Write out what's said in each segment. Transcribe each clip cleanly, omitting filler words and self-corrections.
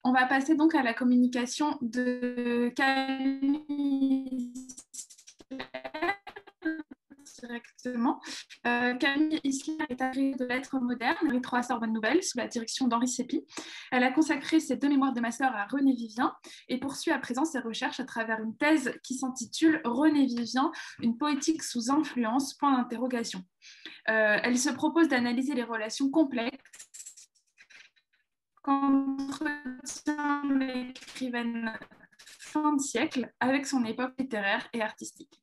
On va passer donc à la communication de Camille directement. Camille Isler est arrivée de lettres modernes, et 3 Sorbonne Nouvelle, sous la direction d'Henri Sépi. Elle a consacré ses 2 mémoires de master à René Vivien et poursuit à présent ses recherches à travers une thèse qui s'intitule René Vivien, une poétique sous influence, point d'interrogation. Elle se propose d'analyser les relations complexes qu'entretient l'écrivaine fin de siècle avec son époque littéraire et artistique.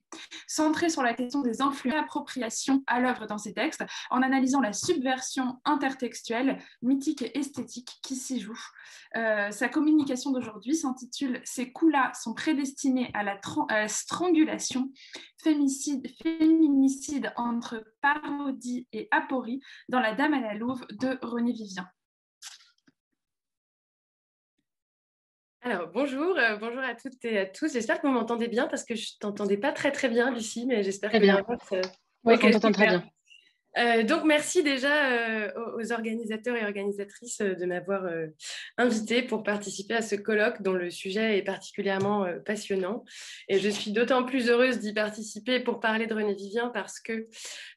Centrée sur la question des influences et appropriations à l'œuvre dans ses textes, en analysant la subversion intertextuelle, mythique et esthétique qui s'y joue. Sa communication d'aujourd'hui s'intitule « Ces coups-là sont prédestinés à la strangulation, féminicide entre parodie et aporie dans La Dame à la Louve » de René Vivien. Alors, bonjour à toutes et à tous. J'espère que vous m'entendez bien parce que je ne t'entendais pas très bien, Lucie, mais j'espère que bien. Oui, on t'entend très bien. Donc, merci déjà aux organisateurs et organisatrices de m'avoir invitée pour participer à ce colloque dont le sujet est particulièrement passionnant. Et je suis d'autant plus heureuse d'y participer pour parler de René Vivien parce que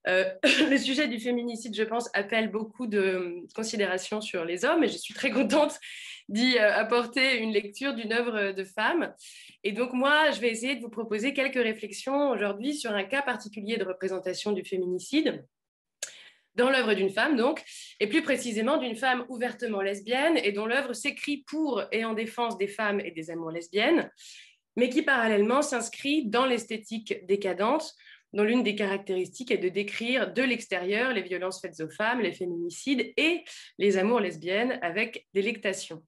le sujet du féminicide, je pense, appelle beaucoup de considérations sur les hommes et je suis très contente d'y apporter une lecture d'une œuvre de femme. Et donc, moi, je vais essayer de vous proposer quelques réflexions aujourd'hui sur un cas particulier de représentation du féminicide dans l'œuvre d'une femme, donc, et plus précisément d'une femme ouvertement lesbienne et dont l'œuvre s'écrit pour et en défense des femmes et des amours lesbiennes, mais qui parallèlement s'inscrit dans l'esthétique décadente, dont l'une des caractéristiques est de décrire de l'extérieur les violences faites aux femmes, les féminicides et les amours lesbiennes avec délectation.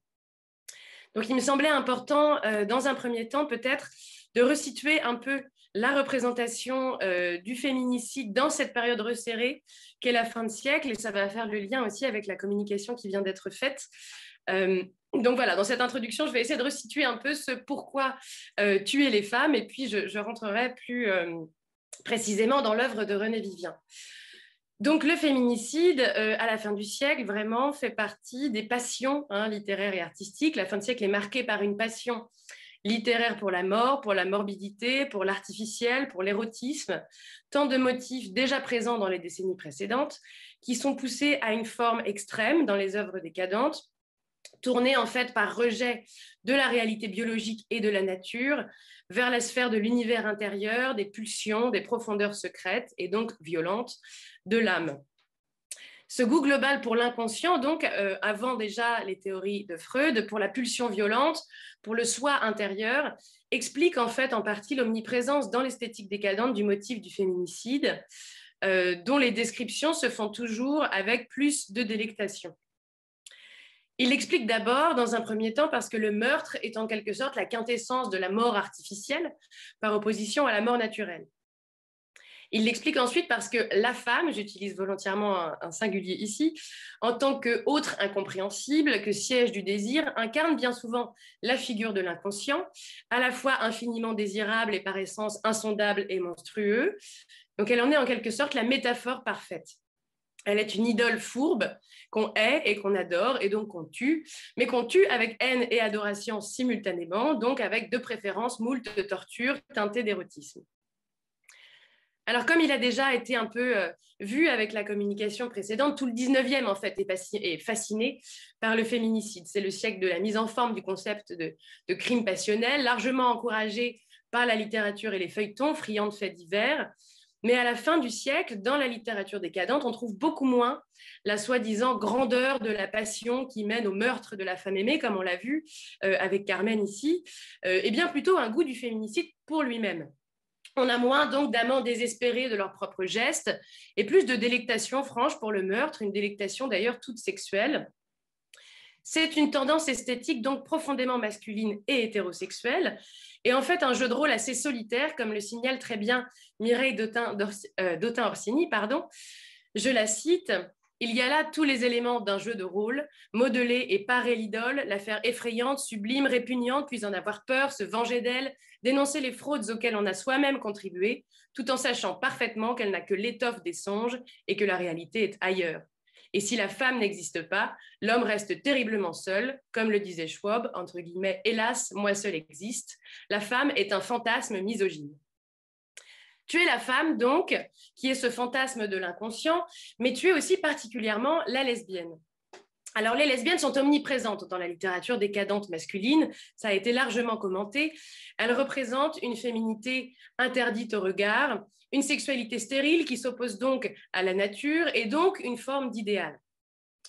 Donc, il me semblait important, dans un premier temps, peut-être, de resituer un peu la représentation du féminicide dans cette période resserrée qu'est la fin de siècle, et ça va faire le lien aussi avec la communication qui vient d'être faite. Donc voilà, dans cette introduction, je vais essayer de resituer un peu ce pourquoi tuer les femmes, et puis je rentrerai plus précisément dans l'œuvre de René Vivien. Donc le féminicide, à la fin du siècle, vraiment fait partie des passions littéraires et artistiques. La fin du siècle est marquée par une passion littéraire pour la mort, pour la morbidité, pour l'artificiel, pour l'érotisme, tant de motifs déjà présents dans les décennies précédentes, qui sont poussés à une forme extrême dans les œuvres décadentes, tournées en fait par rejet de la réalité biologique et de la nature, vers la sphère de l'univers intérieur, des pulsions, des profondeurs secrètes et donc violentes de l'âme. Ce goût global pour l'inconscient, donc, avant déjà les théories de Freud, pour la pulsion violente, pour le soi intérieur, explique en fait en partie l'omniprésence dans l'esthétique décadente du motif du féminicide, dont les descriptions se font toujours avec plus de délectation. Il l'explique d'abord, dans un premier temps, parce que le meurtre est en quelque sorte la quintessence de la mort artificielle, par opposition à la mort naturelle. Il l'explique ensuite parce que la femme, j'utilise volontairement un singulier ici, en tant qu'autre incompréhensible, que siège du désir, incarne bien souvent la figure de l'inconscient, à la fois infiniment désirable et par essence insondable et monstrueux. Donc elle en est en quelque sorte la métaphore parfaite. Elle est une idole fourbe qu'on hait et qu'on adore et donc qu'on tue, mais qu'on tue avec haine et adoration simultanément, donc avec de préférence moult de tortures teintées d'érotisme. Alors, comme il a déjà été un peu vu avec la communication précédente, tout le 19e, en fait, est fasciné par le féminicide. C'est le siècle de la mise en forme du concept de crime passionnel, largement encouragé par la littérature et les feuilletons, friands de faits divers. Mais à la fin du siècle, dans la littérature décadente, on trouve beaucoup moins la soi-disant grandeur de la passion qui mène au meurtre de la femme aimée, comme on l'a vu avec Carmen ici, et bien plutôt un goût du féminicide pour lui-même. On a moins donc d'amants désespérés de leurs propres gestes et plus de délectation franche pour le meurtre, une délectation d'ailleurs toute sexuelle. C'est une tendance esthétique donc profondément masculine et hétérosexuelle, et en fait un jeu de rôle assez solitaire, comme le signale très bien Mireille Dautin-Orsini, je la cite. Il y a là tous les éléments d'un jeu de rôle, modeler et parer l'idole, la faire effrayante, sublime, répugnante, puis en avoir peur, se venger d'elle, dénoncer les fraudes auxquelles on a soi-même contribué, tout en sachant parfaitement qu'elle n'a que l'étoffe des songes et que la réalité est ailleurs. Et si la femme n'existe pas, l'homme reste terriblement seul, comme le disait Schwab, entre guillemets, hélas, moi seul existe. La femme est un fantasme misogyne. Tu es la femme, donc, qui est ce fantasme de l'inconscient, mais tu es aussi particulièrement la lesbienne. Alors, les lesbiennes sont omniprésentes dans la littérature décadente masculine, ça a été largement commenté. Elles représentent une féminité interdite au regard, une sexualité stérile qui s'oppose donc à la nature et donc une forme d'idéal.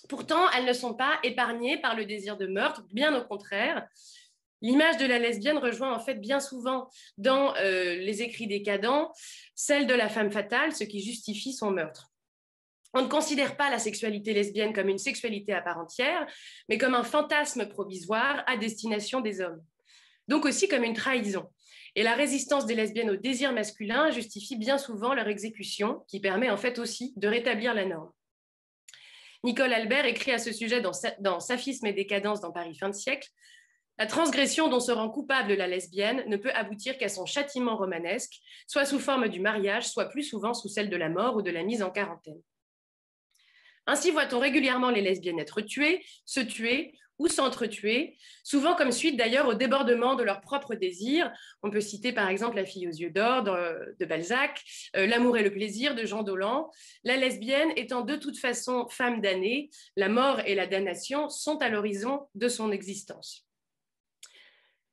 Pourtant, elles ne sont pas épargnées par le désir de meurtre, bien au contraire. L'image de la lesbienne rejoint en fait bien souvent dans les écrits décadents celle de la femme fatale, ce qui justifie son meurtre. On ne considère pas la sexualité lesbienne comme une sexualité à part entière, mais comme un fantasme provisoire à destination des hommes. Donc aussi comme une trahison. Et la résistance des lesbiennes au désir masculin justifie bien souvent leur exécution, qui permet en fait aussi de rétablir la norme. Nicole Albert écrit à ce sujet dans Saphisme et décadence dans Paris fin de siècle. La transgression dont se rend coupable la lesbienne ne peut aboutir qu'à son châtiment romanesque, soit sous forme du mariage, soit plus souvent sous celle de la mort ou de la mise en quarantaine. Ainsi voit-on régulièrement les lesbiennes être tuées, se tuer ou s'entretuer, souvent comme suite d'ailleurs au débordement de leurs propres désirs. On peut citer par exemple La fille aux yeux d'or de Balzac, L'amour et le plaisir de Jean Dolent. La lesbienne étant de toute façon femme damnée, la mort et la damnation sont à l'horizon de son existence.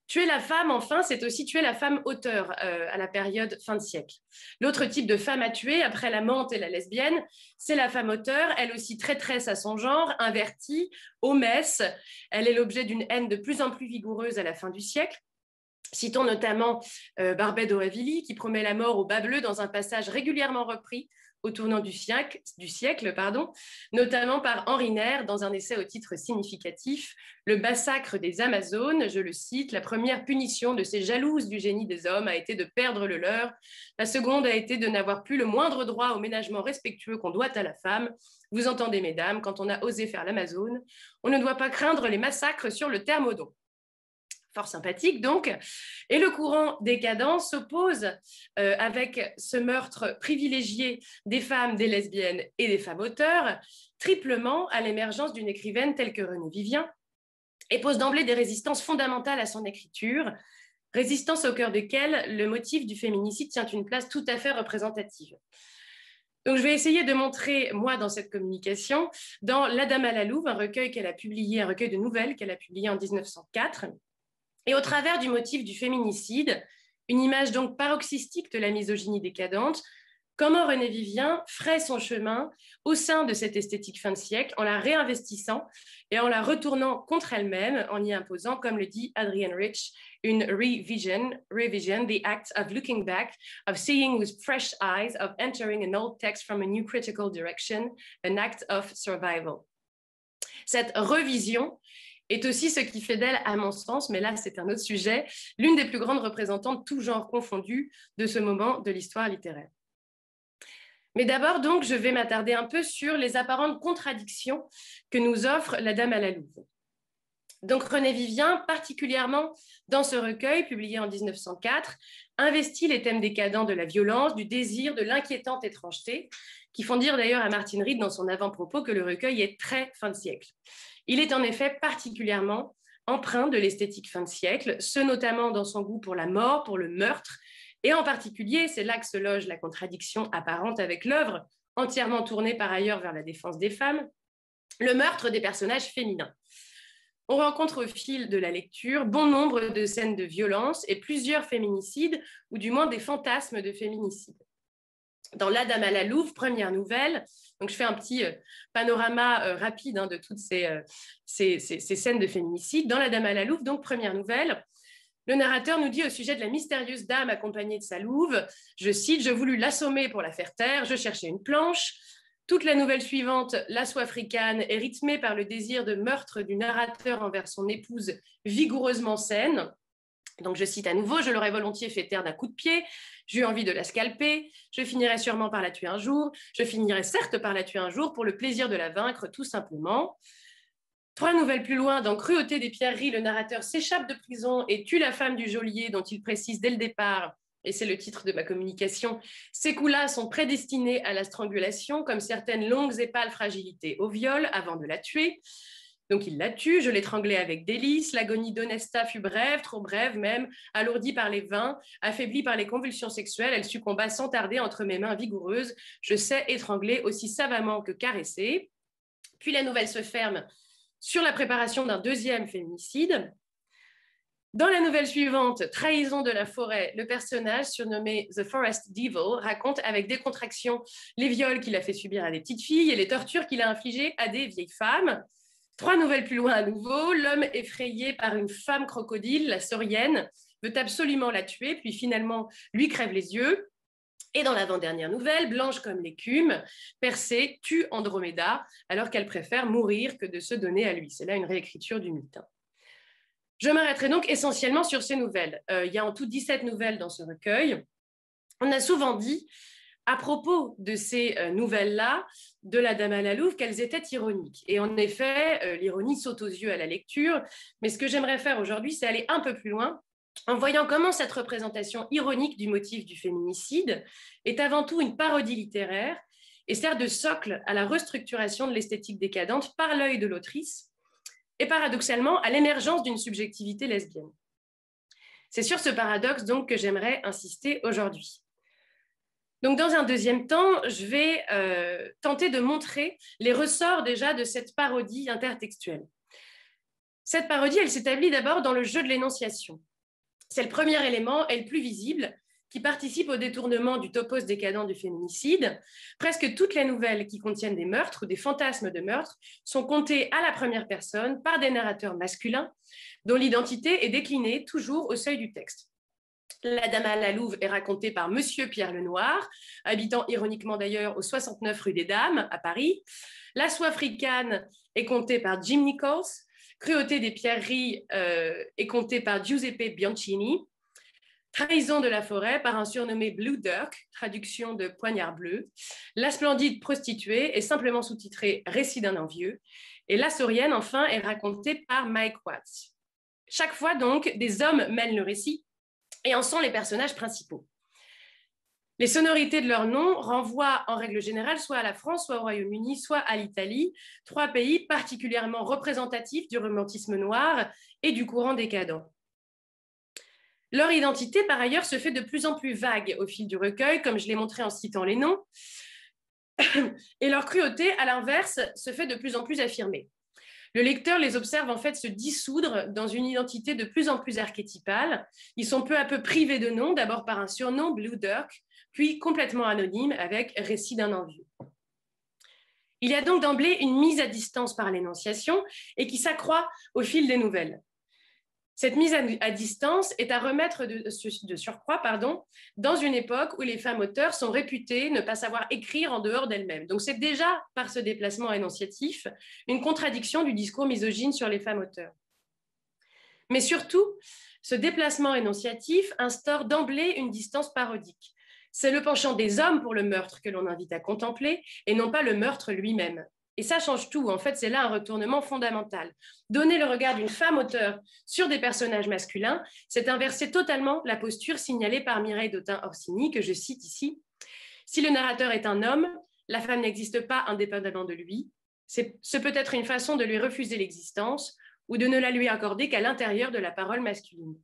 Tuer la femme, enfin, c'est aussi tuer la femme auteur à la période fin de siècle. L'autre type de femme à tuer, après l'amante et la lesbienne, c'est la femme auteur, elle aussi traîtresse à son genre, invertie, homesse. Elle est l'objet d'une haine de plus en plus vigoureuse à la fin du siècle. Citons notamment Barbey d'Aurevilly, qui promet la mort au bas bleu dans un passage régulièrement repris au tournant du siècle, notamment par Henri Nair dans un essai au titre significatif, Le massacre des Amazones, je le cite, la première punition de ces jalouses du génie des hommes a été de perdre le leur, la seconde a été de n'avoir plus le moindre droit au ménagement respectueux qu'on doit à la femme. Vous entendez, mesdames, quand on a osé faire l'Amazone, on ne doit pas craindre les massacres sur le Thermodon. Fort sympathique donc, et le courant décadent s'oppose avec ce meurtre privilégié des femmes, des lesbiennes et des femmes auteurs, triplement à l'émergence d'une écrivaine telle que Renée Vivien, et pose d'emblée des résistances fondamentales à son écriture, résistance au cœur desquelles le motif du féminicide tient une place tout à fait représentative. Donc, je vais essayer de montrer, moi, dans cette communication, dans La Dame à la Louve, un recueil de nouvelles qu'elle a publié en 1904, et au travers du motif du féminicide, une image donc paroxystique de la misogynie décadente, comment Renée Vivien ferait son chemin au sein de cette esthétique fin de siècle en la réinvestissant et en la retournant contre elle-même, en y imposant, comme le dit Adrienne Rich, une revision, the act of looking back, of seeing with fresh eyes, of entering an old text from a new critical direction, an act of survival. Cette revision est aussi ce qui fait d'elle, à mon sens, mais là c'est un autre sujet, l'une des plus grandes représentantes, tout genre confondu, de ce moment de l'histoire littéraire. Mais d'abord, donc, je vais m'attarder un peu sur les apparentes contradictions que nous offre La Dame à la Louve. Donc Renée Vivien, particulièrement dans ce recueil publié en 1904, investit les thèmes décadents de la violence, du désir, de l'inquiétante étrangeté, qui font dire d'ailleurs à Martine Reed dans son avant-propos que le recueil est très fin de siècle. Il est en effet particulièrement empreint de l'esthétique fin de siècle, ce notamment dans son goût pour la mort, pour le meurtre, et en particulier, c'est là que se loge la contradiction apparente avec l'œuvre, entièrement tournée par ailleurs vers la défense des femmes, le meurtre des personnages féminins. On rencontre au fil de la lecture bon nombre de scènes de violence et plusieurs féminicides, ou du moins des fantasmes de féminicide. Dans La Dame à la Louve, première nouvelle, donc je fais un petit panorama rapide de toutes ces scènes de féminicide. Dans La Dame à la Louve, donc première nouvelle, le narrateur nous dit au sujet de la mystérieuse dame accompagnée de sa louve, je cite, « Je voulus l'assommer pour la faire taire, je cherchais une planche. » Toute la nouvelle suivante, l'assaut africaine, est rythmée par le désir de meurtre du narrateur envers son épouse vigoureusement saine. Donc je cite à nouveau, « Je l'aurais volontiers fait taire d'un coup de pied, j'ai eu envie de la scalper, je finirai sûrement par la tuer un jour, je finirai certes par la tuer un jour pour le plaisir de la vaincre, tout simplement. » 3 nouvelles plus loin, dans Cruauté des pierreries, le narrateur s'échappe de prison et tue la femme du geôlier dont il précise dès le départ et c'est le titre de ma communication, ces coups-là sont prédestinés à la strangulation, comme certaines longues et pâles fragilités au viol avant de la tuer. Donc il la tue, je l'étranglai avec délice, l'agonie d'Onesta fut brève, trop brève même, alourdie par les vins, affaiblie par les convulsions sexuelles, elle succomba sans tarder entre mes mains vigoureuses, je sais étrangler aussi savamment que caresser. Puis la nouvelle se ferme sur la préparation d'un deuxième féminicide. Dans la nouvelle suivante, Trahison de la forêt, le personnage surnommé The Forest Devil raconte avec décontraction les viols qu'il a fait subir à des petites filles et les tortures qu'il a infligées à des vieilles femmes. 3 nouvelles plus loin à nouveau, l'homme effrayé par une femme crocodile, la saurienne, veut absolument la tuer, puis finalement lui crève les yeux. Et dans l'avant-dernière nouvelle, blanche comme l'écume, Persée tue Androméda alors qu'elle préfère mourir que de se donner à lui. C'est là une réécriture du mythe. Je m'arrêterai donc essentiellement sur ces nouvelles. Il y a en tout 17 nouvelles dans ce recueil. On a souvent dit, à propos de ces nouvelles-là, de la Dame à la Louve, qu'elles étaient ironiques. Et en effet, l'ironie saute aux yeux à la lecture. Mais ce que j'aimerais faire aujourd'hui, c'est aller un peu plus loin en voyant comment cette représentation ironique du motif du féminicide est avant tout une parodie littéraire et sert de socle à la restructuration de l'esthétique décadente par l'œil de l'autrice, et paradoxalement à l'émergence d'une subjectivité lesbienne. C'est sur ce paradoxe donc que j'aimerais insister aujourd'hui. Donc dans un deuxième temps, je vais tenter de montrer les ressorts déjà de cette parodie intertextuelle. Cette parodie, elle s'établit d'abord dans le jeu de l'énonciation. C'est le premier élément et le plus visible qui participe au détournement du topos décadent du féminicide. Presque toutes les nouvelles qui contiennent des meurtres ou des fantasmes de meurtre sont contées à la première personne par des narrateurs masculins dont l'identité est déclinée toujours au seuil du texte. La Dame à la Louve est racontée par Monsieur Pierre Lenoir, habitant ironiquement d'ailleurs au 69 rue des Dames à Paris. La Soif ricane est contée par Jim Nichols. Cruauté des pierreries est contée par Giuseppe Bianchini. Trahison de la forêt par un surnommé Blue Dirk, traduction de Poignard bleu. La splendide prostituée est simplement sous-titrée Récit d'un envieux. Et la saurienne, enfin, est racontée par Mike Watts. Chaque fois, donc, des hommes mènent le récit et en sont les personnages principaux. Les sonorités de leurs noms renvoient en règle générale soit à la France, soit au Royaume-Uni, soit à l'Italie, 3 pays particulièrement représentatifs du romantisme noir et du courant décadent. Leur identité, par ailleurs, se fait de plus en plus vague au fil du recueil, comme je l'ai montré en citant les noms, et leur cruauté, à l'inverse, se fait de plus en plus affirmée. Le lecteur les observe en fait se dissoudre dans une identité de plus en plus archétypale. Ils sont peu à peu privés de nom, d'abord par un surnom, Blue Dirk, puis complètement anonyme avec Récit d'un envieux. Il y a donc d'emblée une mise à distance par l'énonciation et qui s'accroît au fil des nouvelles. Cette mise à distance est à remettre de surcroît dans une époque où les femmes auteurs sont réputées ne pas savoir écrire en dehors d'elles-mêmes. Donc c'est déjà, par ce déplacement énonciatif, une contradiction du discours misogyne sur les femmes auteurs. Mais surtout, ce déplacement énonciatif instaure d'emblée une distance parodique. C'est le penchant des hommes pour le meurtre que l'on invite à contempler et non pas le meurtre lui-même. Et ça change tout. En fait, c'est là un retournement fondamental. Donner le regard d'une femme auteure sur des personnages masculins, c'est inverser totalement la posture signalée par Mireille Dautin-Orsini, que je cite ici. Si le narrateur est un homme, la femme n'existe pas indépendamment de lui. Ce peut être une façon de lui refuser l'existence ou de ne la lui accorder qu'à l'intérieur de la parole masculine.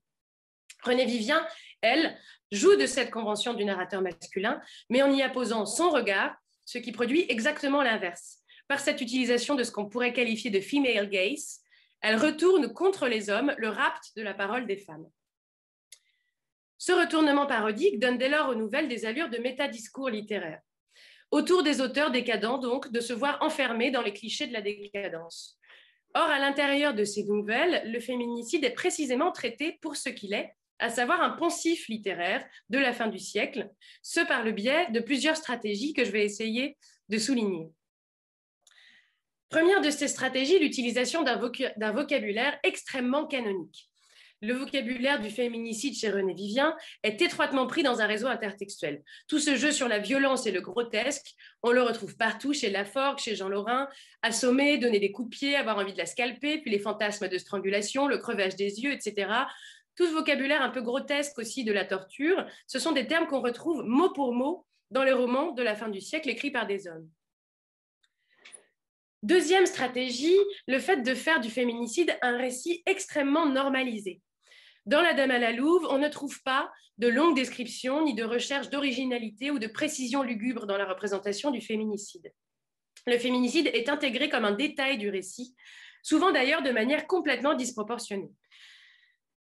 Renée Vivien, elle, joue de cette convention du narrateur masculin, mais en y apposant son regard, ce qui produit exactement l'inverse. Par cette utilisation de ce qu'on pourrait qualifier de female gaze, elle retourne contre les hommes le rapt de la parole des femmes. Ce retournement parodique donne dès lors aux nouvelles des allures de métadiscours littéraire. Autour des auteurs décadents, donc, de se voir enfermés dans les clichés de la décadence. Or, à l'intérieur de ces nouvelles, le féminicide est précisément traité pour ce qu'il est, à savoir un poncif littéraire de la fin du siècle, ce par le biais de plusieurs stratégies que je vais essayer de souligner. Première de ces stratégies, l'utilisation d'un vocabulaire extrêmement canonique. Le vocabulaire du féminicide chez Renée Vivien est étroitement pris dans un réseau intertextuel. Tout ce jeu sur la violence et le grotesque, on le retrouve partout, chez Laforgue, chez Jean Lorrain, assommer, donner des coups de pied, avoir envie de la scalper, puis les fantasmes de strangulation, le crevage des yeux, etc. tout ce vocabulaire un peu grotesque aussi de la torture, ce sont des termes qu'on retrouve mot pour mot dans les romans de la fin du siècle écrits par des hommes. Deuxième stratégie, le fait de faire du féminicide un récit extrêmement normalisé. Dans La Dame à la Louve, on ne trouve pas de longues descriptions ni de recherche d'originalité ou de précision lugubre dans la représentation du féminicide. Le féminicide est intégré comme un détail du récit, souvent d'ailleurs de manière complètement disproportionnée.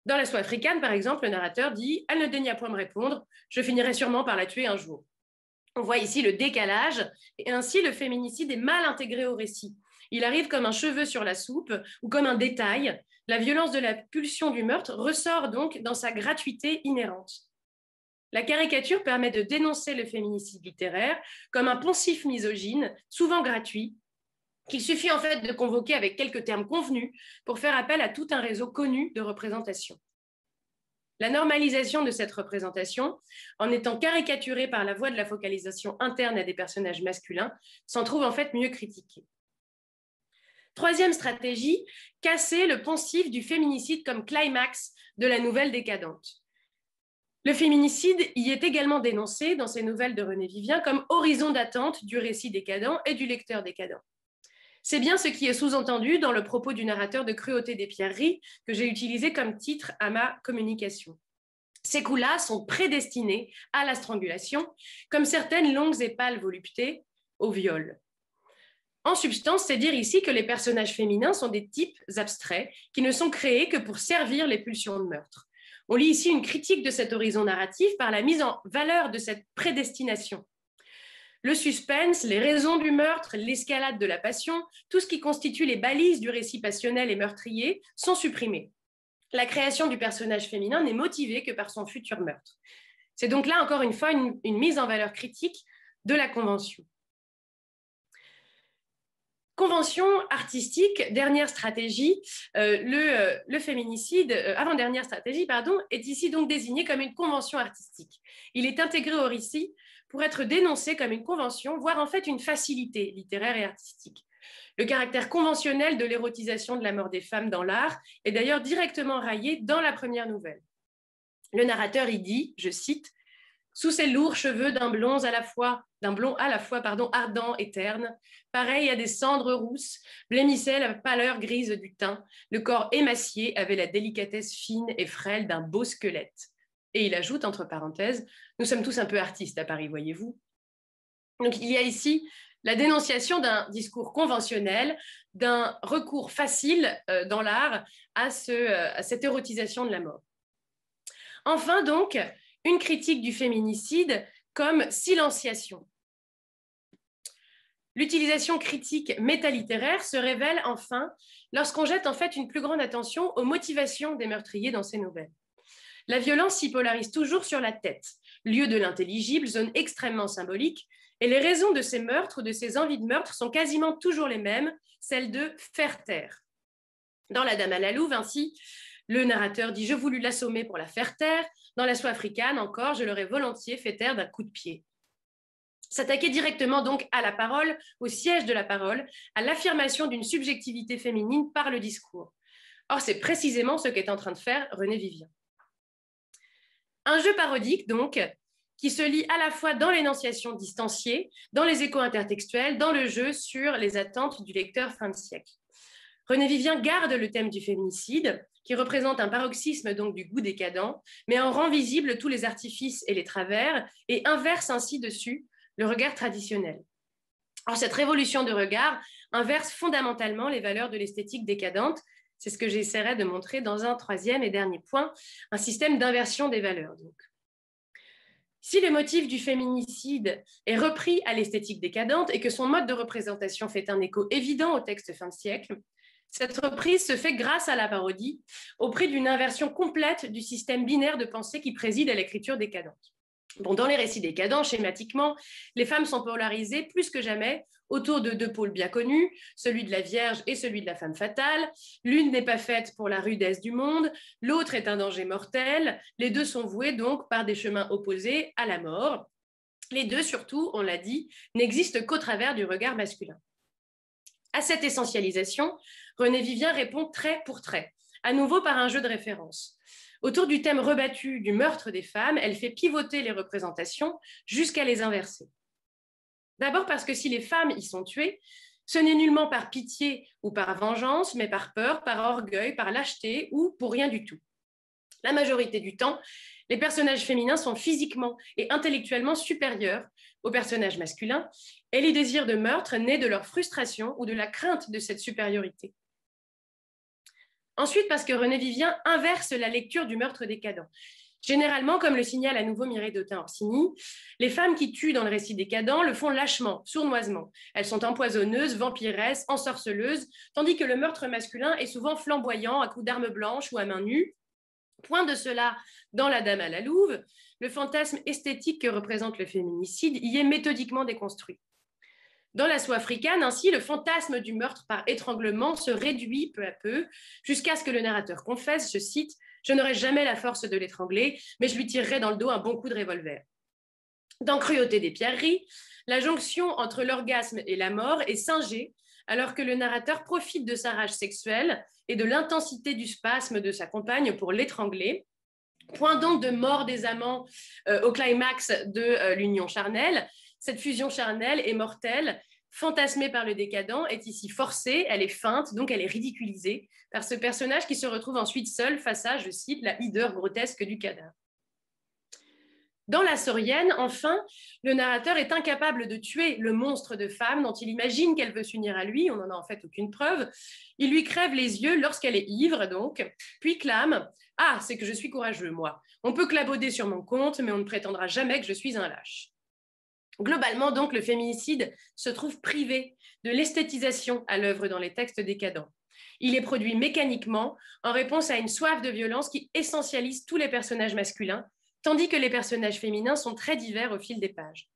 Dans La Soie africaine, par exemple, le narrateur dit « Elle ne daigna point me répondre, je finirai sûrement par la tuer un jour ». On voit ici le décalage, et ainsi le féminicide est mal intégré au récit. Il arrive comme un cheveu sur la soupe ou comme un détail. La violence de la pulsion du meurtre ressort donc dans sa gratuité inhérente. La caricature permet de dénoncer le féminicide littéraire comme un poncif misogyne, souvent gratuit, qu'il suffit en fait de convoquer avec quelques termes convenus pour faire appel à tout un réseau connu de représentation. La normalisation de cette représentation, en étant caricaturée par la voie de la focalisation interne à des personnages masculins, s'en trouve en fait mieux critiquée. Troisième stratégie, casser le poncif du féminicide comme climax de la nouvelle décadente. Le féminicide y est également dénoncé dans ces nouvelles de René Vivien comme horizon d'attente du récit décadent et du lecteur décadent. C'est bien ce qui est sous-entendu dans le propos du narrateur de Cruauté des Pierreries que j'ai utilisé comme titre à ma communication. Ces coups-là sont prédestinés à la strangulation, comme certaines longues et pâles voluptés au viol. En substance, c'est dire ici que les personnages féminins sont des types abstraits qui ne sont créés que pour servir les pulsions de meurtre. On lit ici une critique de cet horizon narratif par la mise en valeur de cette prédestination. Le suspense, les raisons du meurtre, l'escalade de la passion, tout ce qui constitue les balises du récit passionnel et meurtrier sont supprimés. La création du personnage féminin n'est motivée que par son futur meurtre. C'est donc là, encore une fois, une mise en valeur critique de la convention. Convention artistique, dernière stratégie, le féminicide, avant-dernière stratégie, pardon, est ici donc désigné comme une convention artistique. Il est intégré au récit pour être dénoncé comme une convention, voire en fait une facilité littéraire et artistique. Le caractère conventionnel de l'érotisation de la mort des femmes dans l'art est d'ailleurs directement raillé dans la première nouvelle. Le narrateur y dit, je cite, « Sous ces lourds cheveux d'un blond à la fois ardent et terne, pareil à des cendres rousses, blêmissait la pâleur grise du teint, le corps émacié avait la délicatesse fine et frêle d'un beau squelette. » Et il ajoute, entre parenthèses, « Nous sommes tous un peu artistes à Paris, voyez-vous. » Donc il y a ici la dénonciation d'un discours conventionnel, d'un recours facile dans l'art à cette érotisation de la mort. Enfin donc, une critique du féminicide comme silenciation. L'utilisation critique métalittéraire se révèle enfin lorsqu'on jette en fait une plus grande attention aux motivations des meurtriers dans ces nouvelles. La violence s'y polarise toujours sur la tête, lieu de l'intelligible, zone extrêmement symbolique, et les raisons de ces meurtres, de ces envies de meurtre sont quasiment toujours les mêmes, celles de faire taire. Dans La Dame à la Louve, ainsi, le narrateur dit « Je voulus l'assommer pour la faire taire », dans La Soie africaine encore, je l'aurais volontiers fait taire d'un coup de pied. S'attaquer directement donc à la parole, au siège de la parole, à l'affirmation d'une subjectivité féminine par le discours. Or, c'est précisément ce qu'est en train de faire René Vivien. Un jeu parodique, donc, qui se lie à la fois dans l'énonciation distanciée, dans les échos intertextuels, dans le jeu sur les attentes du lecteur fin de siècle. René Vivien garde le thème du féminicide, qui représente un paroxysme donc du goût décadent, mais en rend visible tous les artifices et les travers, et inverse ainsi dessus le regard traditionnel. Or, cette révolution de regard inverse fondamentalement les valeurs de l'esthétique décadente. C'est ce que j'essaierai de montrer dans un troisième et dernier point, un système d'inversion des valeurs. Donc. Si le motif du féminicide est repris à l'esthétique décadente et que son mode de représentation fait un écho évident au texte fin de siècle, cette reprise se fait grâce à la parodie, au prix d'une inversion complète du système binaire de pensée qui préside à l'écriture décadente. Bon, dans les récits décadents, schématiquement, les femmes sont polarisées plus que jamais autour de deux pôles bien connus, celui de la Vierge et celui de la femme fatale. L'une n'est pas faite pour la rudesse du monde, l'autre est un danger mortel. Les deux sont voués donc par des chemins opposés à la mort. Les deux, surtout, on l'a dit, n'existent qu'au travers du regard masculin. À cette essentialisation, René Vivien répond trait pour trait, à nouveau par un jeu de référence. Autour du thème rebattu du meurtre des femmes, elle fait pivoter les représentations jusqu'à les inverser. D'abord parce que si les femmes y sont tuées, ce n'est nullement par pitié ou par vengeance, mais par peur, par orgueil, par lâcheté ou pour rien du tout. La majorité du temps, les personnages féminins sont physiquement et intellectuellement supérieurs aux personnages masculins, et les désirs de meurtre naissent de leur frustration ou de la crainte de cette supériorité. Ensuite, parce que René Vivien inverse la lecture du meurtre décadent. Généralement, comme le signale à nouveau Mireille Dautin-Orsini, les femmes qui tuent dans le récit décadent le font lâchement, sournoisement. Elles sont empoisonneuses, vampiresses, ensorceleuses, tandis que le meurtre masculin est souvent flamboyant, à coups d'armes blanches ou à main nue. Point de cela dans La Dame à la Louve, le fantasme esthétique que représente le féminicide y est méthodiquement déconstruit. Dans La Soie africaine, ainsi, le fantasme du meurtre par étranglement se réduit peu à peu, jusqu'à ce que le narrateur confesse, je cite, « Je n'aurai jamais la force de l'étrangler, mais je lui tirerai dans le dos un bon coup de revolver. » Dans Cruauté des pierreries, la jonction entre l'orgasme et la mort est singée, alors que le narrateur profite de sa rage sexuelle et de l'intensité du spasme de sa compagne pour l'étrangler. Point donc de mort des amants au climax de l'union charnelle. Cette fusion charnelle est mortelle, fantasmée par le décadent, est ici forcée, elle est feinte, donc elle est ridiculisée par ce personnage qui se retrouve ensuite seul face à, je cite, la hideur grotesque du cadavre. Dans La Saurienne, enfin, le narrateur est incapable de tuer le monstre de femme dont il imagine qu'elle veut s'unir à lui, on n'en a en fait aucune preuve. Il lui crève les yeux lorsqu'elle est ivre, donc, puis clame « Ah, c'est que je suis courageux, moi. On peut clabauder sur mon compte, mais on ne prétendra jamais que je suis un lâche. » Globalement, donc, le féminicide se trouve privé de l'esthétisation à l'œuvre dans les textes décadents. Il est produit mécaniquement en réponse à une soif de violence qui essentialise tous les personnages masculins, tandis que les personnages féminins sont très divers au fil des pages.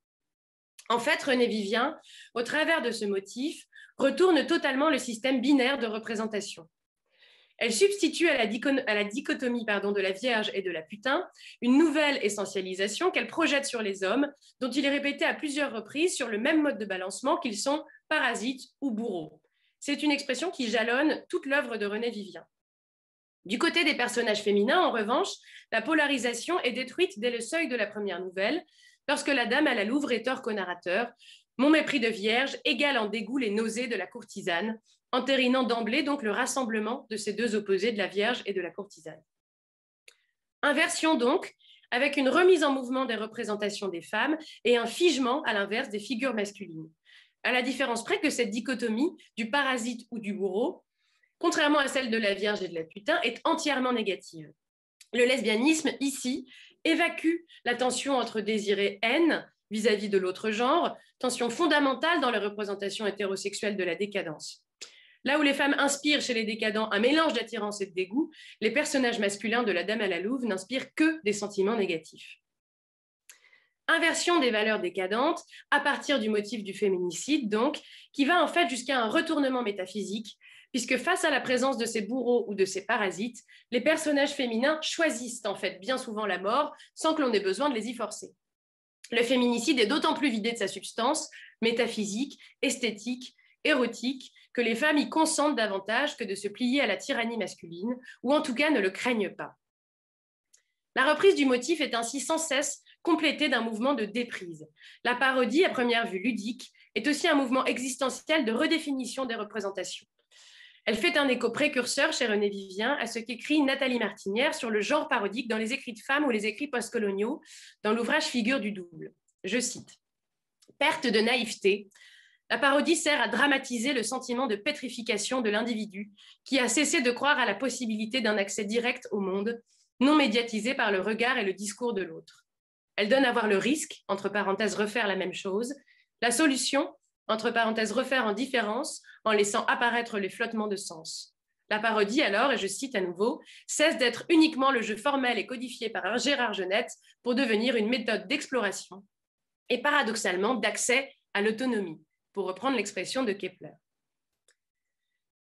En fait, René Vivien, au travers de ce motif, retourne totalement le système binaire de représentation. Elle substitue à la dichotomie de la Vierge et de la putain une nouvelle essentialisation qu'elle projette sur les hommes, dont il est répété à plusieurs reprises sur le même mode de balancement qu'ils sont parasites ou bourreaux. C'est une expression qui jalonne toute l'œuvre de René Vivien. Du côté des personnages féminins, en revanche, la polarisation est détruite dès le seuil de la première nouvelle, lorsque la Dame à la Louve rétorque au narrateur « Mon mépris de vierge égale en dégoût les nausées de la courtisane », entérinant d'emblée donc le rassemblement de ces deux opposés de la Vierge et de la courtisane. Inversion donc, avec une remise en mouvement des représentations des femmes et un figement à l'inverse des figures masculines. À la différence près que cette dichotomie du parasite ou du bourreau, contrairement à celle de la Vierge et de la putain, est entièrement négative. Le lesbianisme, ici, évacue la tension entre désir et haine vis-à-vis de l'autre genre, tension fondamentale dans les représentations hétérosexuelles de la décadence. Là où les femmes inspirent chez les décadents un mélange d'attirance et de dégoût, les personnages masculins de La Dame à la Louve n'inspirent que des sentiments négatifs. Inversion des valeurs décadentes à partir du motif du féminicide, donc, qui va en fait jusqu'à un retournement métaphysique, puisque face à la présence de ces bourreaux ou de ces parasites, les personnages féminins choisissent en fait bien souvent la mort sans que l'on ait besoin de les y forcer. Le féminicide est d'autant plus vidé de sa substance métaphysique, esthétique, érotique, que les femmes y consentent davantage que de se plier à la tyrannie masculine, ou en tout cas ne le craignent pas. La reprise du motif est ainsi sans cesse complétée d'un mouvement de déprise. La parodie, à première vue ludique, est aussi un mouvement existentiel de redéfinition des représentations. Elle fait un écho précurseur chez René Vivien à ce qu'écrit Nathalie Martinière sur le genre parodique dans les écrits de femmes ou les écrits postcoloniaux, dans l'ouvrage Figure du double. Je cite « Perte de naïveté, la parodie sert à dramatiser le sentiment de pétrification de l'individu qui a cessé de croire à la possibilité d'un accès direct au monde, non médiatisé par le regard et le discours de l'autre. Elle donne à voir le risque, entre parenthèses refaire la même chose, la solution, entre parenthèses refaire en différence, en laissant apparaître les flottements de sens. La parodie alors, et je cite à nouveau, cesse d'être uniquement le jeu formel et codifié par un Gérard Genette pour devenir une méthode d'exploration et paradoxalement d'accès à l'autonomie, pour reprendre l'expression de Kepler.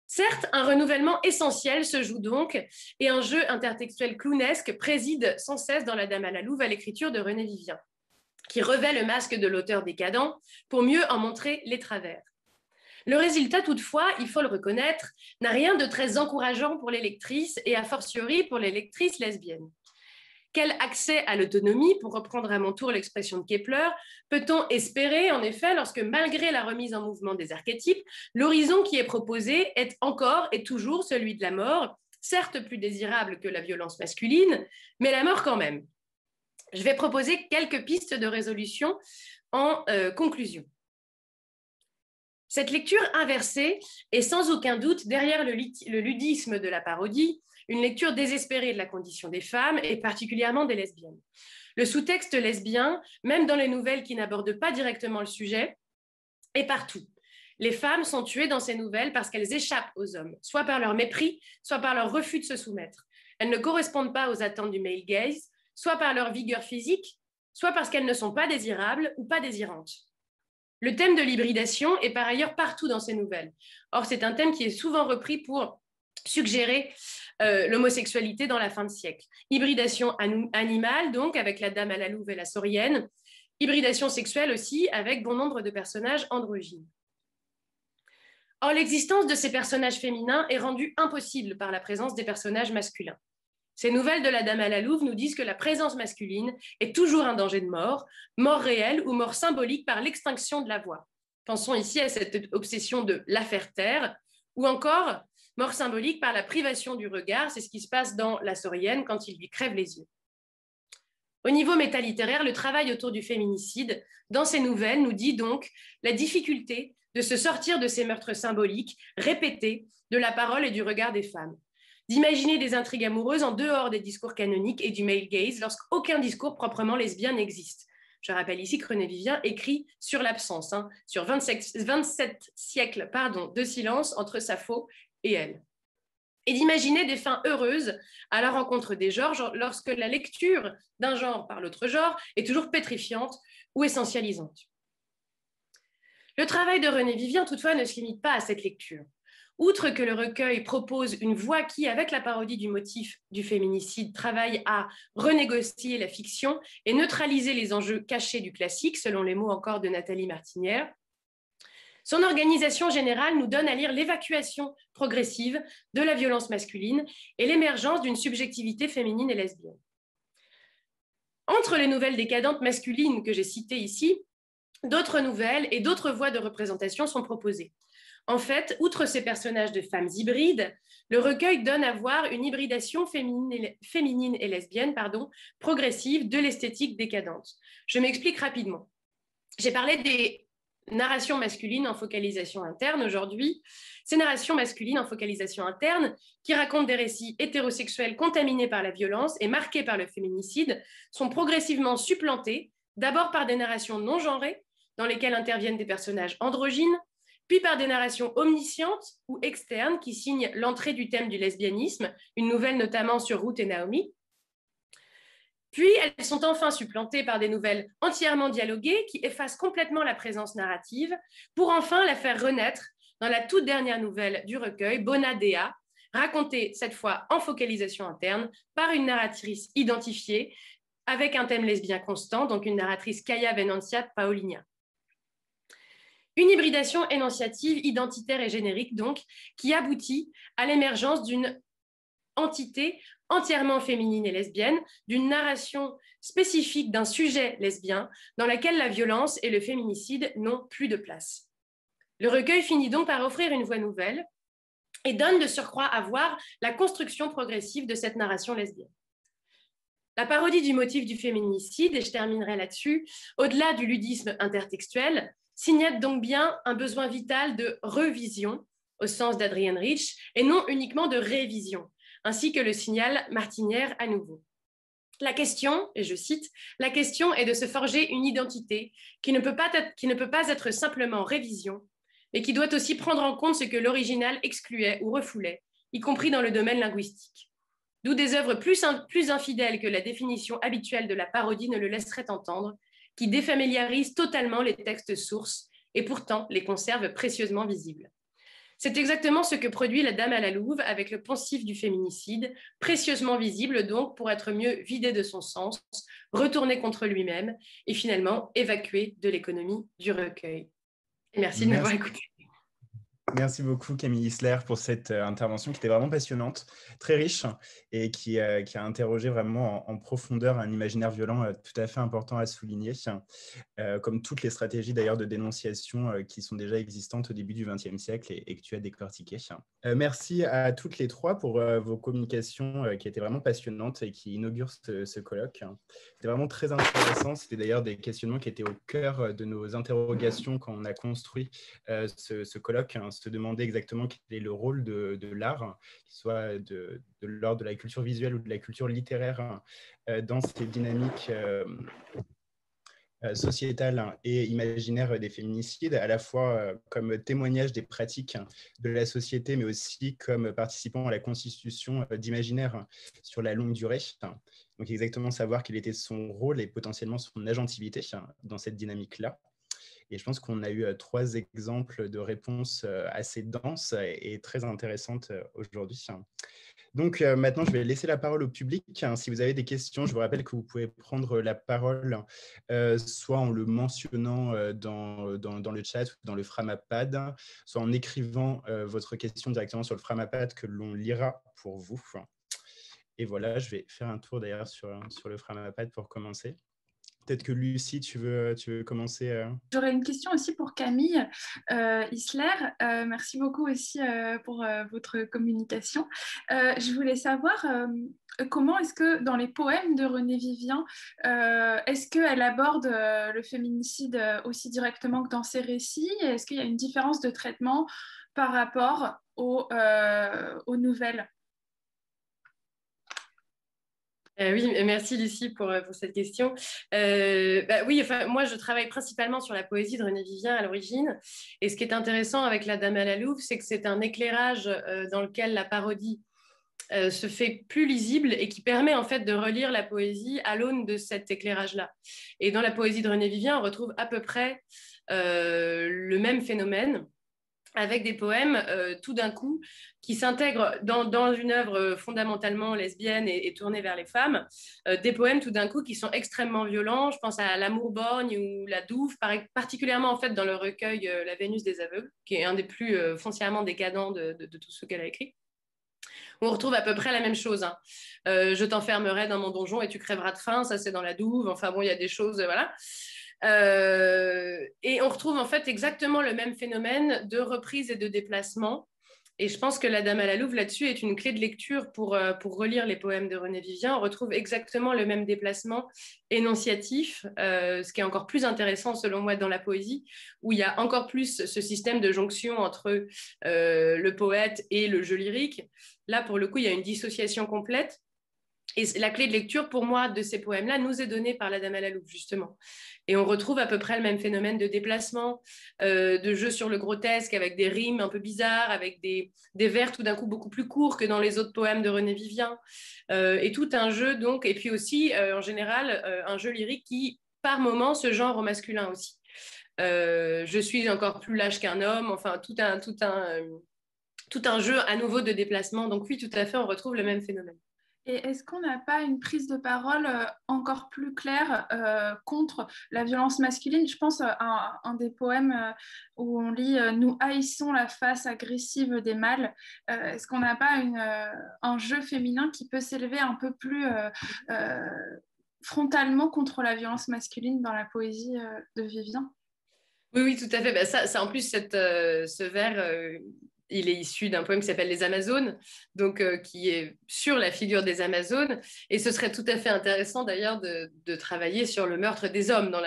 Certes, un renouvellement essentiel se joue donc et un jeu intertextuel clownesque préside sans cesse dans La Dame à la Louve à l'écriture de René Vivien, qui revêt le masque de l'auteur décadent pour mieux en montrer les travers. Le résultat, toutefois, il faut le reconnaître, n'a rien de très encourageant pour les lectrices et a fortiori pour les lectrices lesbiennes. Quel accès à l'autonomie, pour reprendre à mon tour l'expression de Kepler, peut-on espérer, en effet, lorsque, malgré la remise en mouvement des archétypes, l'horizon qui est proposé est encore et toujours celui de la mort, certes plus désirable que la violence masculine, mais la mort quand même. Je vais proposer quelques pistes de résolution en conclusion. Cette lecture inversée est sans aucun doute, derrière le ludisme de la parodie, une lecture désespérée de la condition des femmes et particulièrement des lesbiennes. Le sous-texte lesbien, même dans les nouvelles qui n'abordent pas directement le sujet, est partout. Les femmes sont tuées dans ces nouvelles parce qu'elles échappent aux hommes, soit par leur mépris, soit par leur refus de se soumettre. Elles ne correspondent pas aux attentes du male gaze, soit par leur vigueur physique, soit parce qu'elles ne sont pas désirables ou pas désirantes. Le thème de l'hybridation est par ailleurs partout dans ces nouvelles. Or, c'est un thème qui est souvent repris pour suggérer l'homosexualité dans la fin de siècle. Hybridation animale, donc, avec la dame à la louve et la saurienne. Hybridation sexuelle aussi, avec bon nombre de personnages androgynes. Or, l'existence de ces personnages féminins est rendue impossible par la présence des personnages masculins. Ces nouvelles de la Dame à la Louve nous disent que la présence masculine est toujours un danger de mort, mort réelle ou mort symbolique par l'extinction de la voix. Pensons ici à cette obsession de l'affaire Terre, ou encore mort symbolique par la privation du regard, c'est ce qui se passe dans La Saurienne quand il lui crève les yeux. Au niveau métalittéraire, le travail autour du féminicide, dans ces nouvelles, nous dit donc la difficulté de se sortir de ces meurtres symboliques, répétés, de la parole et du regard des femmes. D'imaginer des intrigues amoureuses en dehors des discours canoniques et du male gaze lorsqu'aucun discours proprement lesbien n'existe. Je rappelle ici que René Vivien écrit sur l'absence, sur 27 siècles de silence entre Sappho et elle. Et d'imaginer des fins heureuses à la rencontre des genres lorsque la lecture d'un genre par l'autre genre est toujours pétrifiante ou essentialisante. Le travail de René Vivien, toutefois, ne se limite pas à cette lecture. Outre que le recueil propose une voix qui, avec la parodie du motif du féminicide, travaille à renégocier la fiction et neutraliser les enjeux cachés du classique, selon les mots encore de Nathalie Martinière, son organisation générale nous donne à lire l'évacuation progressive de la violence masculine et l'émergence d'une subjectivité féminine et lesbienne. Entre les nouvelles décadentes masculines que j'ai citées ici, d'autres nouvelles et d'autres voies de représentation sont proposées. En fait, outre ces personnages de femmes hybrides, le recueil donne à voir une hybridation féminine et lesbienne progressive de l'esthétique décadente. Je m'explique rapidement. J'ai parlé des narrations masculines en focalisation interne aujourd'hui. Ces narrations masculines en focalisation interne, qui racontent des récits hétérosexuels contaminés par la violence et marqués par le féminicide, sont progressivement supplantées, d'abord par des narrations non genrées, dans lesquelles interviennent des personnages androgynes, puis par des narrations omniscientes ou externes qui signent l'entrée du thème du lesbianisme, une nouvelle notamment sur Ruth et Naomi. Puis elles sont enfin supplantées par des nouvelles entièrement dialoguées qui effacent complètement la présence narrative pour enfin la faire renaître dans la toute dernière nouvelle du recueil, Bona Dea, racontée cette fois en focalisation interne par une narratrice identifiée avec un thème lesbien constant, donc une narratrice Kaya Venancia Paolinia. Une hybridation énonciative, identitaire et générique, donc, qui aboutit à l'émergence d'une entité entièrement féminine et lesbienne, d'une narration spécifique d'un sujet lesbien dans laquelle la violence et le féminicide n'ont plus de place. Le recueil finit donc par offrir une voix nouvelle et donne de surcroît à voir la construction progressive de cette narration lesbienne. La parodie du motif du féminicide, et je terminerai là-dessus, au-delà du ludisme intertextuel, signale donc bien un besoin vital de revision, au sens d'Adrienne Rich, et non uniquement de révision, ainsi que le signale Martinière à nouveau. La question, et je cite, « La question est de se forger une identité qui ne peut pas être simplement révision, mais qui doit aussi prendre en compte ce que l'original excluait ou refoulait, y compris dans le domaine linguistique. D'où des œuvres plus infidèles que la définition habituelle de la parodie ne le laisserait entendre, qui défamiliarisent totalement les textes sources et pourtant les conservent précieusement visibles. C'est exactement ce que produit La Dame à la Louve avec le poncif du féminicide, précieusement visible donc pour être mieux vidé de son sens, retourné contre lui-même et finalement évacué de l'économie du recueil. Et merci de m'avoir écouté. Merci beaucoup Camille Isler pour cette intervention qui était vraiment passionnante, très riche et qui a interrogé vraiment en profondeur un imaginaire violent tout à fait important à souligner, comme toutes les stratégies d'ailleurs de dénonciation qui sont déjà existantes au début du XXe siècle et que tu as décortiquées. Merci à toutes les trois pour vos communications qui étaient vraiment passionnantes et qui inaugurent ce colloque. C'était vraiment très intéressant. C'était d'ailleurs des questionnements qui étaient au cœur de nos interrogations quand on a construit ce colloque, se demander exactement quel est le rôle de l'art, qu'il soit de l'ordre de la culture visuelle ou de la culture littéraire dans ces dynamiques sociétale et imaginaire des féminicides, à la fois comme témoignage des pratiques de la société, mais aussi comme participant à la constitution d'imaginaire sur la longue durée. Donc exactement savoir quel était son rôle et potentiellement son agentivité dans cette dynamique-là. Et je pense qu'on a eu 3 exemples de réponses assez denses et très intéressantes aujourd'hui. Donc maintenant, je vais laisser la parole au public. Si vous avez des questions, je vous rappelle que vous pouvez prendre la parole soit en le mentionnant dans le chat ou dans le Framapad, soit en écrivant votre question directement sur le Framapad que l'on lira pour vous. Et voilà, je vais faire un tour d'ailleurs sur le Framapad pour commencer. Peut-être que Lucie, tu veux commencer J'aurais une question aussi pour Camille Isler. Merci beaucoup aussi pour votre communication. Je voulais savoir comment est-ce que dans les poèmes de Renée Vivien, est-ce qu'elle aborde le féminicide aussi directement que dans ses récits? Est-ce qu'il y a une différence de traitement par rapport aux nouvelles? Oui, merci Lucie pour cette question. Oui, enfin, moi je travaille principalement sur la poésie de Renée Vivien à l'origine. Et ce qui est intéressant avec La Dame à la Louve, c'est que c'est un éclairage dans lequel la parodie se fait plus lisible et qui permet en fait de relire la poésie à l'aune de cet éclairage-là. Et dans la poésie de Renée Vivien, on retrouve à peu près le même phénomène, avec des poèmes tout d'un coup qui s'intègrent dans une œuvre fondamentalement lesbienne et tournée vers les femmes, des poèmes tout d'un coup qui sont extrêmement violents. Je pense à L'amour borgne ou La Douve, particulièrement en fait dans le recueil La Vénus des aveugles, qui est un des plus foncièrement décadents de tous ceux qu'elle a écrits. On retrouve à peu près la même chose. Hein. Je t'enfermerai dans mon donjon et tu crèveras de faim, ça c'est dans La Douve. Enfin bon, il y a des choses, voilà. Et on retrouve en fait exactement le même phénomène de reprise et de déplacement. Et je pense que La Dame à la Louve là-dessus est une clé de lecture pour relire les poèmes de Renée Vivien. On retrouve exactement le même déplacement énonciatif, ce qui est encore plus intéressant selon moi dans la poésie, où il y a encore plus ce système de jonction entre le poète et le jeu lyrique. Là, pour le coup, il y a une dissociation complète. Et la clé de lecture, pour moi, de ces poèmes-là, nous est donnée par La Dame à la Louve, justement. Et on retrouve à peu près le même phénomène de déplacement, de jeu sur le grotesque, avec des rimes un peu bizarres, avec des vers tout d'un coup beaucoup plus courts que dans les autres poèmes de Renée Vivien. Et tout un jeu, donc, et puis aussi, en général, un jeu lyrique qui, par moments, se genre au masculin aussi. Je suis encore plus lâche qu'un homme, enfin, tout un jeu à nouveau de déplacement. Donc oui, tout à fait, on retrouve le même phénomène. Et est-ce qu'on n'a pas une prise de parole encore plus claire contre la violence masculine? Je pense à un des poèmes où on lit Nous haïssons la face agressive des mâles. Est-ce qu'on n'a pas un jeu féminin qui peut s'élever un peu plus frontalement contre la violence masculine dans la poésie de Vivien? Oui, oui, tout à fait. Ça, en plus, ce vers, il est issu d'un poème qui s'appelle Les Amazones, donc qui est sur la figure des Amazones. Et ce serait tout à fait intéressant d'ailleurs de travailler sur le meurtre des hommes dans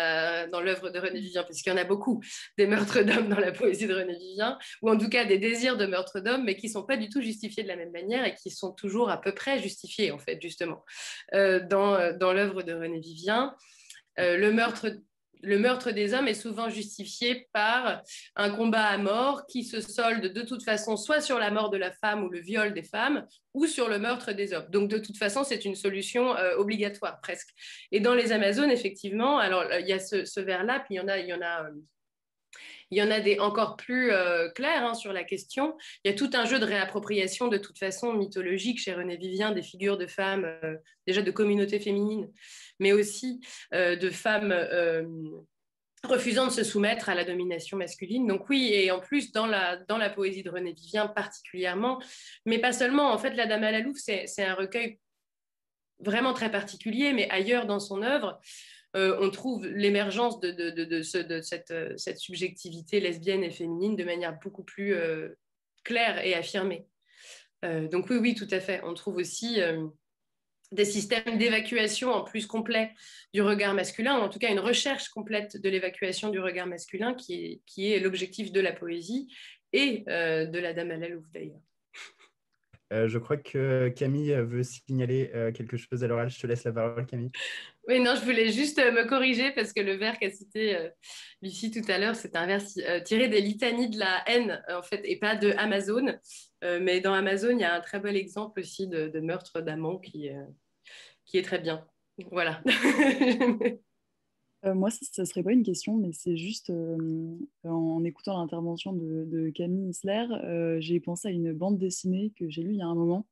l'œuvre de Renée Vivien, puisqu'il y en a beaucoup des meurtres d'hommes dans la poésie de Renée Vivien, ou en tout cas des désirs de meurtre d'hommes, mais qui ne sont pas du tout justifiés de la même manière et qui sont toujours à peu près justifiés, en fait, justement, dans l'œuvre de Renée Vivien. Le meurtre des hommes est souvent justifié par un combat à mort qui se solde de toute façon soit sur la mort de la femme ou le viol des femmes, ou sur le meurtre des hommes. Donc de toute façon, c'est une solution obligatoire presque. Et dans les Amazones, effectivement, alors il y a ce vers-là, puis il y en a des encore plus clairs hein, sur la question. Il y a tout un jeu de réappropriation de toute façon mythologique chez Renée Vivien des figures de femmes, déjà de communautés féminines, mais aussi de femmes refusant de se soumettre à la domination masculine. Donc oui, et en plus, dans la poésie de René Vivien particulièrement, mais pas seulement. En fait, La Dame à la Louve, c'est un recueil vraiment très particulier, mais ailleurs dans son œuvre, on trouve l'émergence de cette subjectivité lesbienne et féminine de manière beaucoup plus claire et affirmée. Donc oui, oui, tout à fait. On trouve aussi des systèmes d'évacuation en plus complets du regard masculin, ou en tout cas une recherche complète de l'évacuation du regard masculin qui est l'objectif de la poésie et de La Dame à la Louve d'ailleurs. Je crois que Camille veut signaler quelque chose à l'oral. Je te laisse la parole, Camille. Oui, non, je voulais juste me corriger parce que le vers qu'a cité Lucie tout à l'heure, c'est un vers tiré des litanies de la haine, en fait, et pas de Amazon. Mais dans Amazon, il y a un très bel exemple aussi de meurtre d'amant qui est très bien. Voilà. Moi, ça serait pas une question, mais c'est juste en écoutant l'intervention de Camille Isler, j'ai pensé à une bande dessinée que j'ai lue il y a un moment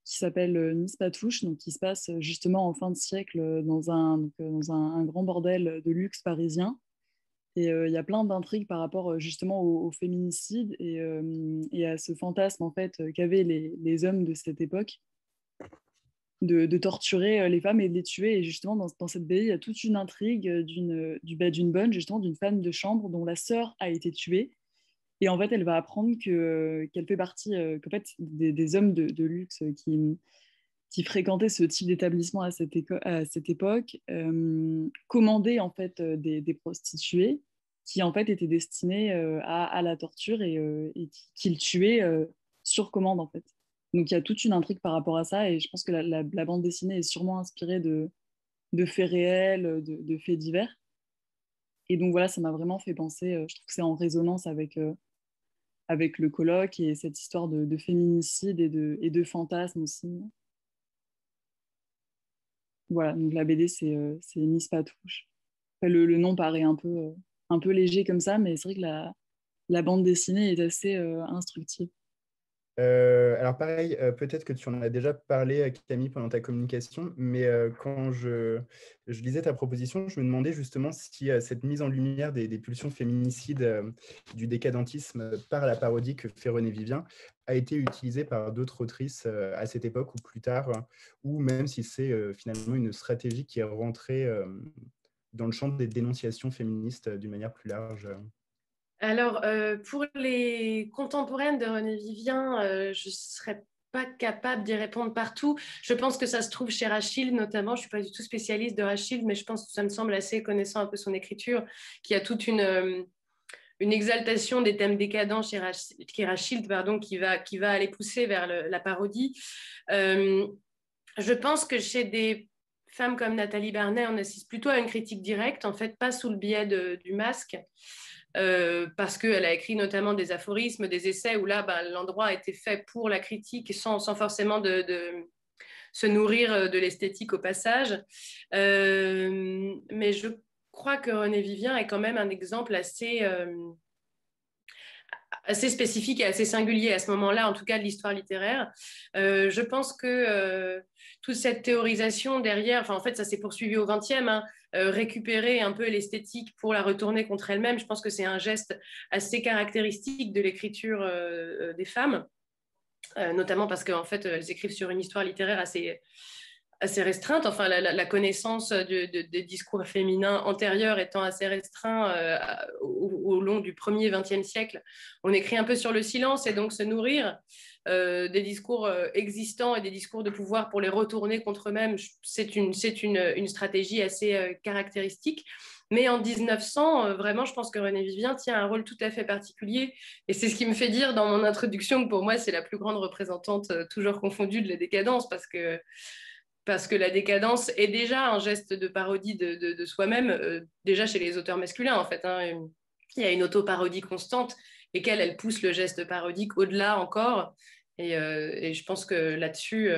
qui s'appelle Miss Patouche, donc qui se passe justement en fin de siècle dans un grand bordel de luxe parisien. Et il y a plein d'intrigues par rapport justement au féminicide et à ce fantasme en fait qu'avaient les hommes de cette époque de torturer les femmes et de les tuer. Et justement, dans cette BD, il y a toute une intrigue d'une bonne, justement, d'une femme de chambre dont la sœur a été tuée. Et en fait, elle va apprendre qu'elle fait partie qu'en fait, des hommes de luxe qui fréquentaient ce type d'établissement à cette époque, commandaient en fait des prostituées qui en fait étaient destinées à la torture et qu'ils tuaient sur commande en fait. Donc il y a toute une intrigue par rapport à ça et je pense que la bande dessinée est sûrement inspirée de faits réels, de faits divers. Et donc voilà, ça m'a vraiment fait penser, je trouve que c'est en résonance avec le colloque et cette histoire de féminicide et de fantasme aussi. Voilà, donc la BD, c'est Miss Patouche. Enfin, le nom paraît un peu léger comme ça, mais c'est vrai que la bande dessinée est assez instructive. Alors pareil, peut-être que tu en as déjà parlé, Camille, pendant ta communication, mais quand je lisais ta proposition, je me demandais justement si cette mise en lumière des pulsions féminicides du décadentisme par la parodie que fait René Vivien a été utilisée par d'autres autrices à cette époque ou plus tard, ou même si c'est finalement une stratégie qui est rentrée dans le champ des dénonciations féministes d'une manière plus large. Alors, pour les contemporaines de René Vivien, je ne serais pas capable d'y répondre partout. Je pense que ça se trouve chez Rachilde notamment. Je ne suis pas du tout spécialiste de Rachilde, mais je pense que ça me semble assez, connaissant un peu son écriture, qu'il y a toute une exaltation des thèmes décadents chez Rachilde, pardon, qui va aller pousser vers la parodie. Je pense que chez des femmes comme Nathalie Barnet, on assiste plutôt à une critique directe, en fait, pas sous le biais du masque. Parce qu'elle a écrit notamment des aphorismes, des essais où là, l'endroit a été fait pour la critique sans forcément de se nourrir de l'esthétique au passage. Mais je crois que René Vivien est quand même un exemple assez spécifique et assez singulier à ce moment-là, en tout cas de l'histoire littéraire. Je pense que toute cette théorisation derrière, en fait, ça s'est poursuivi au XXe, hein, récupérer un peu l'esthétique pour la retourner contre elle-même, je pense que c'est un geste assez caractéristique de l'écriture des femmes, notamment parce qu'en fait, elles écrivent sur une histoire littéraire assez restreinte, enfin la connaissance des discours féminins antérieurs étant assez restreint au long du premier XXe siècle, on écrit un peu sur le silence et donc se nourrir des discours existants et des discours de pouvoir pour les retourner contre eux-mêmes, c'est une stratégie assez caractéristique. Mais en 1900, vraiment, je pense que René Vivien tient un rôle tout à fait particulier. Et c'est ce qui me fait dire dans mon introduction que pour moi, c'est la plus grande représentante, toujours confondue, de la décadence, parce que la décadence est déjà un geste de parodie de soi-même, déjà chez les auteurs masculins, en fait. Hein. Il y a une auto-parodie constante et elle pousse le geste parodique au-delà encore. Et je pense que là-dessus,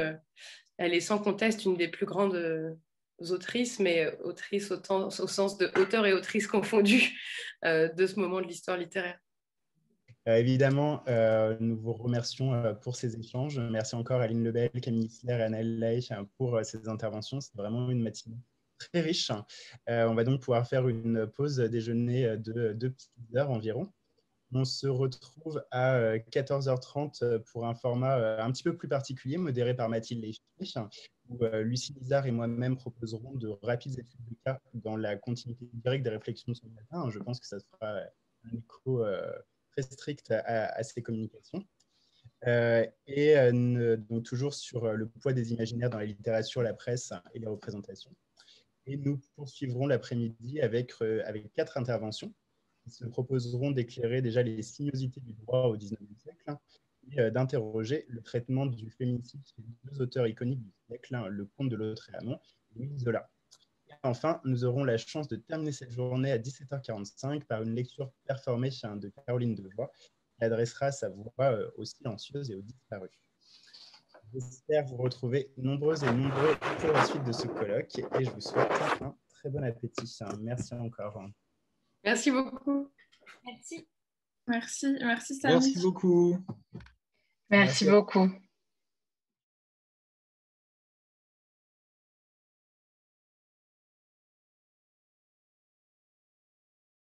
elle est sans conteste une des plus grandes autrices, mais autrice au sens de auteur et autrice confondus de ce moment de l'histoire littéraire. Évidemment, nous vous remercions pour ces échanges. Merci encore à Aline Lebel, Camille Isler et Anaëlle Laïch pour ces interventions. C'est vraiment une matinée très riche. On va donc pouvoir faire une pause déjeuner de 2 petites heures environ. On se retrouve à 14h30 pour un format un petit peu plus particulier, modéré par Mathilde Léchy, où Lucie Lizard et moi-même proposerons de rapides études de cas dans la continuité directe des réflexions de ce matin. Je pense que ça sera un écho très strict à ces communications. Donc toujours sur le poids des imaginaires dans la littérature, la presse et les représentations. Et nous poursuivrons l'après-midi avec 4 interventions qui se proposeront d'éclairer déjà les sinuosités du droit au XIXe siècle et d'interroger le traitement du féminicide chez 2 auteurs iconiques du siècle, le comte de Lautréamont et Louis Zola. Et enfin, nous aurons la chance de terminer cette journée à 17h45 par une lecture performée de Caroline Devoix, qui adressera sa voix aux silencieuses et aux disparus. J'espère vous retrouver nombreuses et nombreux pour la suite de ce colloque et je vous souhaite un très bon appétit. Merci encore. Merci beaucoup. Merci. Merci, Samy. Merci beaucoup. Merci beaucoup.